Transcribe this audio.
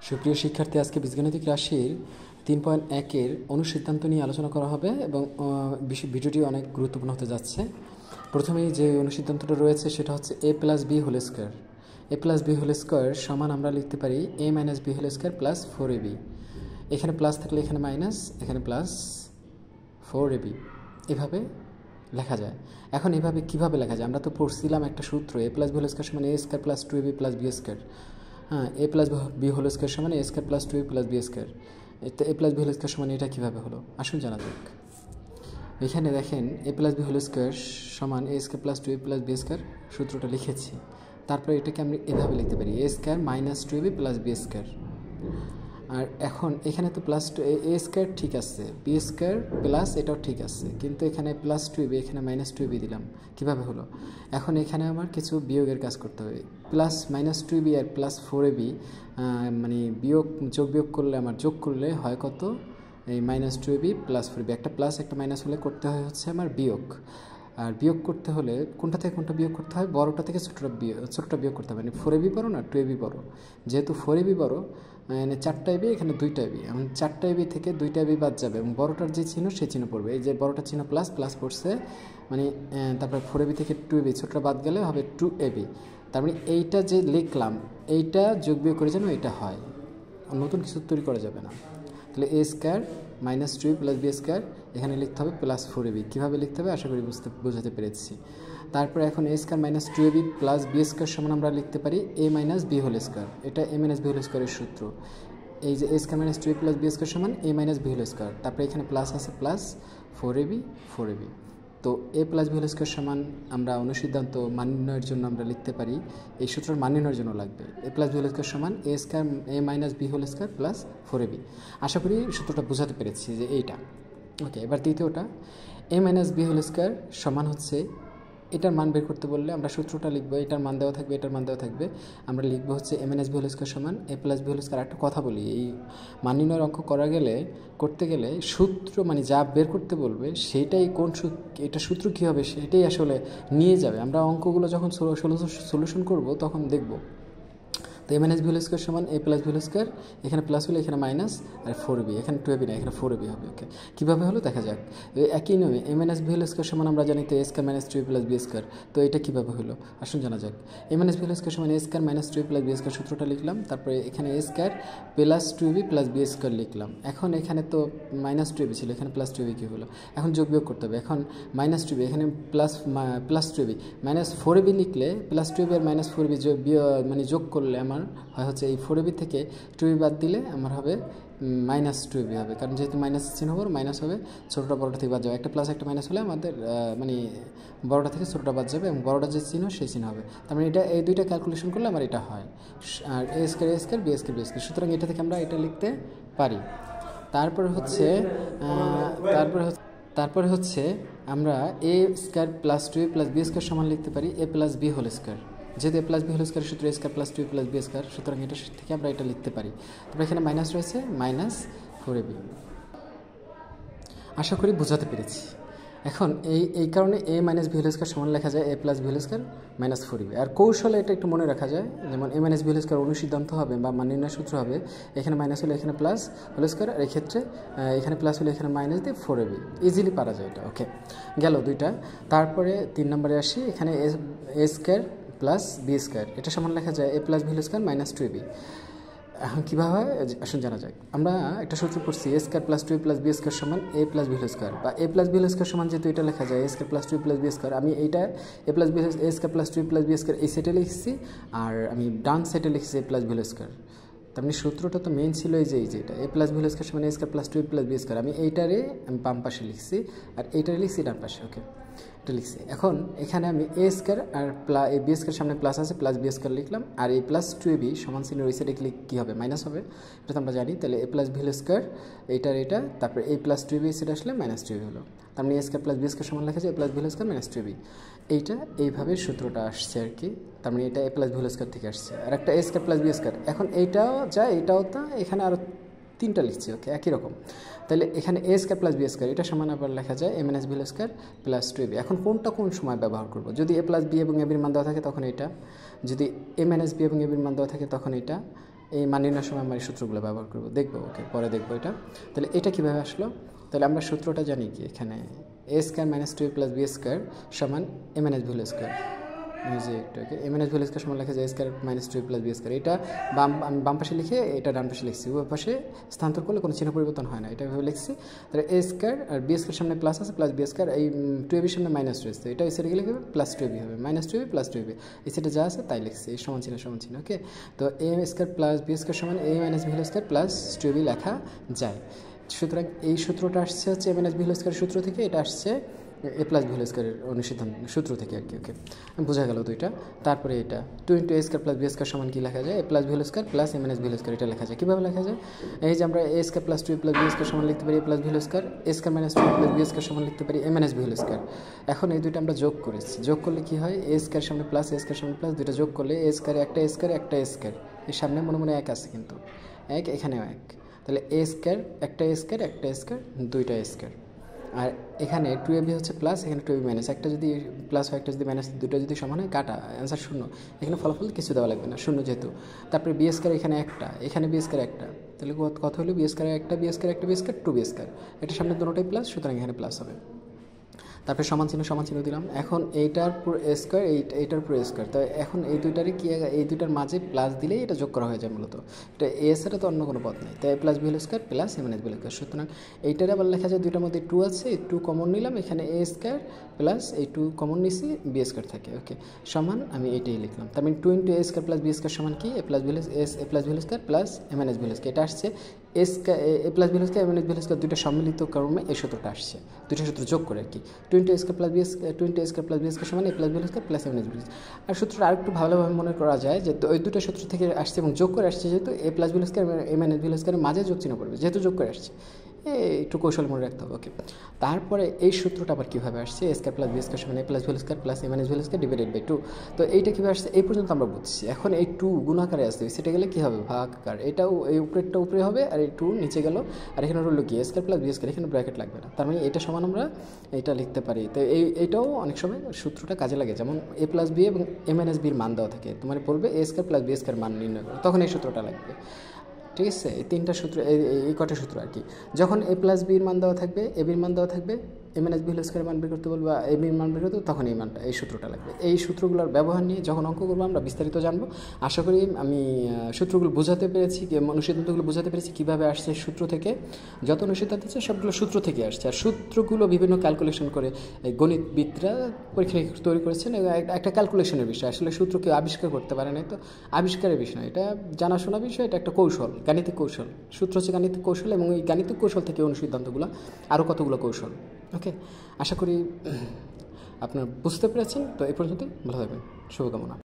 সুপ্রিয় শিক্ষার্থী, আজকে বীজগণিতিক রাশির 3.1-এর অনুসিদ্ধান্ত নিয়ে আলোচনা করা হবে এবং ভিডিওটি অনেক গুরুত্বপূর্ণ হতে যাচ্ছে। প্রথমেই যে অনুসিদ্ধান্তটা রয়েছে সেটা হচ্ছে a plus B whole square. a plus B whole square সমান আমরা লিখতে পারি a minus B whole square plus 4ab। এখানে প্লাস থাকলে এখানে মাইনাস, এখানে প্লাস 4ab এভাবে লেখা যায়। এখন এভাবে কীভাবে লেখা যায়? আমরা তো পড়ছিলাম একটা সূত্র, a plus B whole square সমান a square plus 2ab plus b square. হ্যাঁ, a plus B whole square সমান a square plus 2a plus b square. তো a plus B whole square সমান এটা কীভাবে হলো আসুন জানা যাক। এখানে দেখেন a plus B whole square সমান a square plus 2a plus b square সূত্রটা লিখেছি। তারপরে এটাকে আমরা এভাবে লিখতে পারি a square minus 2ab plus b square. আর এখন এখানে তো প্লাস এ স্কোয়ার ঠিক আছে, বি স্কোয়ার প্লাস এটাও ঠিক আছে, কিন্তু এখানে প্লাস 2ab এখানে মাইনাস 2ab দিলাম। কীভাবে হলো? এখন এখানে আমার কিছু বিয়োগের কাজ করতে হবে। প্লাস মাইনাস 2ab আর প্লাস 4ab মানে বিয়োগ করলে আমার যোগ করলে হয় কত? এই মাইনাস 2ab প্লাস 4ab, একটা প্লাস একটা মাইনাস হলে করতে হয় হচ্ছে আমার বিয়োগ। আর বিয়োগ করতে হলে কোনটা থেকে কোনটা বিয়োগ করতে হয়? বড়টা থেকে ছোটটা বিয়োগ করতে হবে। মানে 4ab বড় না 2ab বড়? যেহেতু 4ab বড়, মানে 4টা ab, এখানে 2টা ab, এখন 4টা ab থেকে 2টা ab বাদ যাবে এবং বড়টার যে চিহ্ন সেই চিহ্ন পড়বে। এই যে বড়টার চিহ্ন প্লাস প্লাস পড়ছে, মানে তারপরে 4ab থেকে 2ab, ছোটটা বাদ গেলে হবে 2ab। তার মানে এইটা যে লিখলাম এইটা যোগ বিয়োগ করে যেন এটা হয়, নতুন কিছু তৈরি করা যাবে না। তাহলে a square minus 2ab plus b square, এখানে লিখতে হবে প্লাস 4ab। কীভাবে লিখতে হবে আশা করি বোঝাতে পেরেছি। তারপরে এখন a square minus 2ab plus b square সমান আমরা লিখতে পারি a minus B whole square. এটা এ মাইনাস বি হোল স্কোয়ারের সূত্র। এই যে a square minus 2ab plus b square সমান a minus B whole square. তারপরে এখানে প্লাস আছে প্লাস 4ab। তো a plus B whole square সমান আমরা অনুসিদ্ধান্ত মান নির্ণয়ের জন্য আমরা লিখতে পারি, এই সূত্রের মান নির্ণয়ের জন্য লাগবে a plus B whole square সমান a square a minus B whole square plus 4ab। আশা করি সূত্রটা বোঝাতে পেরেছি যে এইটা। ওকে, এবার দ্বিতীয়টা a minus B whole square সমান হচ্ছে, এটার মান বের করতে বললে আমরা সূত্রটা লিখবো, এটার মান দেওয়া থাকবে, এটার মান দেওয়া থাকবে, আমরা লিখবো হচ্ছে এ মাইনাস বি হোল স্কোয়ার সমান a plus B whole square. একটা কথা বলি, এই মান নির্ণয়ের অঙ্ক করতে গেলে সূত্র মানে যা বের করতে বলবে সেইটাই কোন এটা সূত্র কী হবে সেটাই আসলে নিয়ে যাবে। আমরা অঙ্কগুলো যখন সলিউশন করব তখন দেখব। তো এ মাইনাস বি হোল স্কোয়ার সমান a plus B whole square, এখানে প্লাস হলে এখানে মাইনাস, আর 4ab, এখানে 2ab না এখানে 4ab হবে। ওকে, কীভাবে হলো দেখা যাক। একই নিয়মে a minus B whole square সমান আমরা জানি তো a square minus 2ab plus b square. তো এটা কীভাবে হলো আসুন জানা যাক। A minus B whole square সমান a square minus 2ab plus b square সূত্রটা লিখলাম। তারপরে এখানে a square plus 2ab plus b square লিখলাম। এখন এখানে তো মাইনাস 2ab ছিল, এখানে প্লাস 2ab কী হলো? এখন যোগ বিয়োগ করতে হবে। এখন মাইনাস 2ab, এখানে প্লাস 2ab, মাইনাস 4ab লিখলে প্লাস 2ab আর মাইনাস 4ab মানে যোগ করলে আমার হয় হচ্ছে এই 4ab থেকে 2ab বাদ দিলে আমার হবে মাইনাস 2ab হবে, কারণ যেহেতু মাইনাস চিহ্ন হবে মাইনাস হবে, ছোটোটা বড়োটা থেকে বাদ যাবে। একটা প্লাস একটা মাইনাস হলে আমাদের মানে বড়োটা থেকে ছোটোটা বাদ যাবে এবং বড়োটা যে চিহ্ন সেই চিহ্ন হবে। তার মানে এটা এই দুইটা ক্যালকুলেশন করলে আমার এটা হয়। আর এ স্কোয়ার বি স্কোয়ার, সুতরাং এটা থেকে আমরা এটা লিখতে পারি। তারপরে হচ্ছে আমরা a square plus 2a plus b square সমান লিখতে পারি a plus B whole square. যেহেতু a plus B whole square সূত্র a square plus 2a plus b square, সুতরাং এটা থেকে আমরা এটা লিখতে পারি। তারপরে এখানে মাইনাস রয়েছে মাইনাস 4ab। আশা করি বোঝাতে পেরেছি। এখন এই কারণে a minus B whole square সমান লেখা যায় a plus B whole square minus 4ab। আর কৌশলে এটা একটু মনে রাখা যায়, যেমন a minus B whole square অনুসিদ্ধান্ত হবে বা মান নির্ণয় সূত্র হবে, এখানে মাইনাস হলে এখানে প্লাস হোল স্কোয়ার, আর এক্ষেত্রে এখানে প্লাস হলে এখানে মাইনাস দিয়ে 4ab, ইজিলি পারা যায় এটা। ওকে, গেল দুইটা। তারপরে 3 নম্বরে আসি, এখানে a square plus b square, এটা সমান লেখা যায় a plus B whole square minus 2ab। এখন কীভাবে হয় আসুন জানা যাক। আমরা একটা সূত্র পড়ছি a square plus 2a plus b square সমান a plus B whole square, বা a plus B whole square সমান যেহেতু এটা লেখা যায় a square plus 2a plus b square, আমি এইটা a plus b a square plus 2a plus b square এই সেটে লিখছি, আর আমি ডান সেটে লিখছি a plus B whole square. তার মানে সূত্রটা তো মেন ছিল এই যে এটা a plus B whole square সমান a square plus 2a plus b square, আমি এইটারে আমি বাম পাশে লিখছি আর এইটারে লিখছি ডান পাশে। ওকে, এটা লিখছি। এখন এখানে আমি এ স্কোয়ার আর এই বি স্কোয়ার সামনে প্লাস আছে প্লাস বি স্কোয়ার লিখলাম, আর এই প্লাস 2ab সমান চিহ্নের ওই সাইডে কী হবে? মাইনাস হবে, এটা তো আমরা জানি। তাহলে এ প্লাস বি হোল স্কোয়ার এটা, তারপরে এই প্লাস 2ab সেটা আসলে মাইনাস 2ab হলো। তার মানে a square plus b square সমান লেখা যায় a plus B whole square minus 2ab। এইভাবে সূত্রটা আসছে আর কি। তার মানে এটা a plus B whole square থেকে আসছে। আর একটা a square plus b square, এখন এইটাও যা এটাও তা, এখানে আরও 3টা লিখছি। ওকে, একই রকম। তাহলে এখানে a square plus b square এটা সমান আবার লেখা যায় a minus B whole square plus 2ab। এখন কোনটা কোন সময় ব্যবহার করব? যদি এ প্লাস বি এবং এবির মান দেওয়া থাকে তখন এটা, যদি এ মাইনাস বি এবং এবির মান দেওয়া থাকে তখন এটা, এই মান নির্ণয়ের সময় আমরা এই সূত্রগুলো ব্যবহার করব, দেখবো। ওকে, পরে দেখবো এটা। তাহলে এটা কীভাবে আসলো? তাহলে আমরা সূত্রটা জানি কি, এখানে a square minus 2a plus b square সমান a minus b whole square. যে একটু a minus b whole square সমান লেখা যায় a square minus 2a plus b square. এটা আমি বাম পাশে লিখে এটা ডান পাশে লিখছি, ওই পাশে স্থানান্তর করলে কোনো চিহ্ন পরিবর্তন হয় না, এটা ভেবে লিখছি। তাহলে a square R B square সামনে প্লাস আছে, প্লাস বি স্কোয়ার, এই 2ab সামনে মাইনাস রয়েছে, এটা এই সাইডে গেলে প্লাস 2ab হবে, মাইনাস 2ab প্লাস 2ab, এই সাইডে যা আছে তাই লিখছি, এই সমান চিহ্ন। ওকে, তো a square plus b square সমান a minus b whole square plus 2ab লেখা যায়। সুতরাং এই সূত্রটা আসছে হচ্ছে এ মাইনাস ভি হোল স্কোয়ারের সূত্র থেকে, এটা আসছে এ প্লাস ভি হোল স্কোয়ারের অনুসিদ্ধান্ত সূত্র থেকে আর কি। ওকে, বোঝা গেল দুইটা। তারপরে এটা 2 × a square plus b square সমান কি লেখা যায়, a plus b whole square plus a minus b whole square, এটা লেখা যায়। কীভাবে লেখা যায়? এই যে আমরা a square plus 2 plus b square সমান লিখতে পারি a plus b whole square, a square minus 2 plus b square সমান লিখতে পারি a minus b whole square. এখন এই দুইটা আমরা যোগ করেছি, যোগ করলে কি হয়, এ স্কোয়ার সামনে প্লাস এ স্কোয়ার সামনে প্লাস, দুইটা যোগ করলে এ স্কোয়ার একটা স্কোয়ার একটা স্কোয়ার, এর সামনে মনে মনে এক আছে কিন্তু এক, এখানেও এক, তাহলে এ স্কোয়ার একটা স্কোয়ার একটা স্কোয়ার দুইটা স্কোয়ার। আর এখানে 2ab হচ্ছে প্লাস, এখানে 2ab মাইনাস, একটা যদি প্লাস হয় একটা যদি মাইনাস, দুটো যদি সমান হয় কাটা, অ্যান্সার শূন্য। এখানে ফলাফল কিছু দেওয়া লাগবে না, শূন্য যেহেতু। তারপরে বি স্কোয়ার এখানে একটা, এখানে বি স্কোয়ার একটা, তাহলে কত হলো, বি স্কোয়ার একটা বি স্কোয়ার একটা বি স্কোয়ার 2b স্কোয়ার, এটা সামনে দুটোটাই প্লাস, সুতরাং এখানে প্লাস হবে। তারপরে সমান চিহ্ন দিলাম। এখন এইটার পুরো এ স্কোয়ার, এইটার পুরো স্কোয়ার, তো এখন এই দুইটারে কি, এই দুইটার মাঝে প্লাস দিলেই এটা যোগ করা হয়ে যায় মূলত, এটা এ ছাড়া তো অন্য কোনো পথ নেই, তাই plus B whole square plus a minus B whole square. সুতরাং এইটারে আবার লেখা যায়, দুইটার মধ্যে 2 আছে, এই 2 কমন নিলাম, এখানে এ স্কোয়ার প্লাস এই 2 কমন নিছি, বি স্কোয়ার থাকে। ওকে, সমান আমি এইটাই লিখলাম। তার মানে 2 × a square plus b square সমান কি, a plus b whole square plus a minus b whole square. এটা আসছে a plus b whole square a minus b whole square, দুইটা সম্মিলিত ক্রমে এই সূত্রটা আসছে, দুইটা সূত্র যোগ করে আর কি। 2 × a square plus b square 2 × a square plus b square সমান a plus b whole square plus a minus b whole square. আর সূত্রটা আরেকটু ভালোভাবে মনে করা যায় যে ওই দুটো সূত্র থেকে আসছে এবং যোগ করে আসছে, যেহেতু a plus b whole square a minus b whole স্কোয়ারের মাঝে যোগ চিহ্ন পড়বে, যেহেতু যোগ করে আসছে, একটু কৌশল মনে রাখতে হবে। ওকে, তারপরে এই সূত্রটা আবার কীভাবে আসছে, a square plus b square সমান a plus b whole square plus a minus b whole square divided by 2। তো এইটা কীভাবে আসছে এই পর্যন্ত আমরা বুঝছি। এখন এই 2 গুণাকারে আসছে, সেটা গেলে কী হবে, ভাগাকার, এটাও এই উপরেরটা উপরে হবে, আর এই 2 নিচে গেল, আর এখানে রইল কি এ স্কোয়ার প্লাস বি স্কোয়ার, এখানে ব্র্যাকেট লাগবে না, তার মানে এটা সমান আমরা এটা লিখতে পারি। তো এইটাও অনেক সময় সূত্রটা কাজে লাগে, যেমন এ প্লাস বি এবং এ মাইনাস বির মান দেওয়া থাকে, তোমার পড়বে এ স্কোয়ার প্লাস বি স্কোয়ার মান নির্ণয় করো, তখন এই সূত্রটা লাগবে। ঠিক আছে, এই তিনটা সূত্র, এই কটা সূত্র আর কি। যখন এ প্লাস বির মান দেওয়া থাকবে, এ বির মান দেওয়া থাকবে, এ মাইনাস বি হোল স্কোয়ারের মান বের করতে বলবো, বা এ বির মান বের করতে, তখন এই মানটা, এই সূত্রটা লাগবে। এই সূত্রগুলোর ব্যবহার নিয়ে যখন অঙ্ক করবো আমরা বিস্তারিত জানবো। আশা করি আমি সূত্রগুলো বোঝাতে পেরেছি, অনুসিদ্ধান্তগুলো বোঝাতে পেরেছি কীভাবে আসছে সূত্র থেকে, যত অনুসিদ্ধান্ত আছে সবগুলো সূত্র থেকে আসছে। আর সূত্রগুলো বিভিন্ন ক্যালকুলেশন করে গণিতবিদরা পরীক্ষা তৈরি করেছেন, একটা ক্যালকুলেশনের বিষয়, আসলে সূত্র কেউ আবিষ্কার করতে পারে না, তো আবিষ্কারের বিষয়, এটা জানাশোনা বিষয়, এটা একটা কৌশল, গাণিতিক কৌশল। সূত্র হচ্ছে গাণিতিক কৌশল, এবং এই গাণিতিক কৌশল থেকে অনুসিদ্ধান্তগুলো আরও কতগুলো কৌশল। ওকে, আশা করি আপনারা বুঝতে পেরেছেন। তো এই পর্যন্তই, ভালো থাকবেন, শুভকামনা।